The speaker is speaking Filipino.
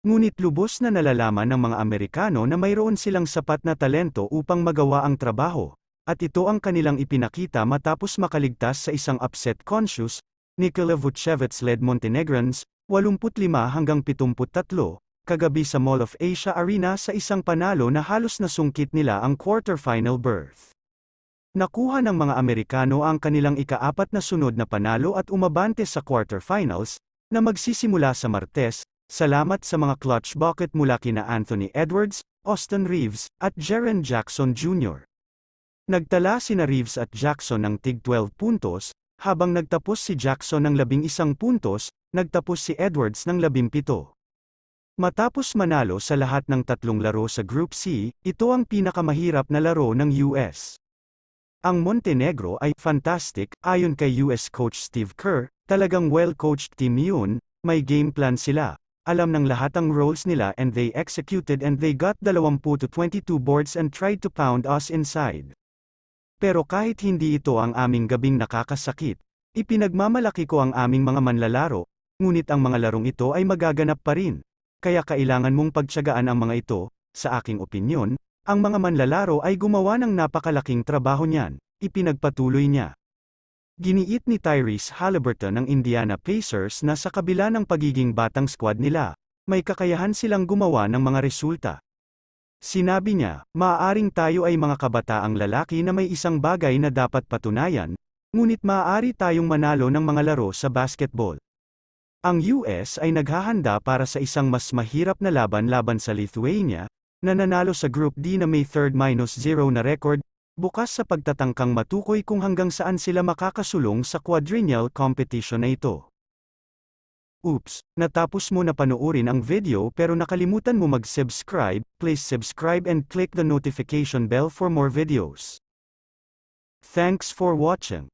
Ngunit lubos na nalalaman ng mga Amerikano na mayroon silang sapat na talento upang magawa ang trabaho, at ito ang kanilang ipinakita matapos makaligtas sa isang upset-conscious, Nikola Vucevic-led Montenegrins, 85-73, kagabi sa Mall of Asia Arena sa isang panalo na halos nasungkit nila ang quarterfinal berth. Nakuha ng mga Amerikano ang kanilang ika-4 na sunod na panalo at umabante sa quarterfinals, na magsisimula sa Martes, salamat sa mga clutch bucket mula kina Anthony Edwards, Austin Reeves, at Jaren Jackson Jr. Nagtala sina Reeves at Jackson ng tig 12 puntos, habang nagtapos si Jackson ng 11 puntos, nagtapos si Edwards ng 17. Matapos manalo sa lahat ng 3 laro sa Group C, ito ang pinakamahirap na laro ng US. Ang Montenegro ay fantastic, ayon kay US coach Steve Kerr, talagang well-coached team yun, may game plan sila. Alam ng lahat ang roles nila and they executed and they got 20-22 boards and tried to pound us inside. Pero kahit hindi ito ang aming gabing nakakasakit, ipinagmamalaki ko ang aming mga manlalaro, ngunit ang mga larong ito ay magaganap pa rin. Kaya kailangan mong pagtiyagaan ang mga ito, sa aking opinyon, ang mga manlalaro ay gumawa ng napakalaking trabaho niyan, ipinagpatuloy niya. Giniit ni Tyrese Haliburton ng Indiana Pacers na sa kabila ng pagiging batang squad nila, may kakayahan silang gumawa ng mga resulta. Sinabi niya, maaaring tayo ay mga kabataang lalaki na may isang bagay na dapat patunayan, ngunit maaari tayong manalo ng mga laro sa basketball. Ang US ay naghahanda para sa isang mas mahirap na laban laban sa Lithuania, na nanalo sa Group D na may 3-0 na record, bukas sa pagtatangkang matukoy kung hanggang saan sila makakasulong sa quadrennial competition na ito. Oops, natapos mo na panoorin ang video pero nakalimutan mo mag-subscribe, please subscribe and click the notification bell for more videos. Thanks for watching.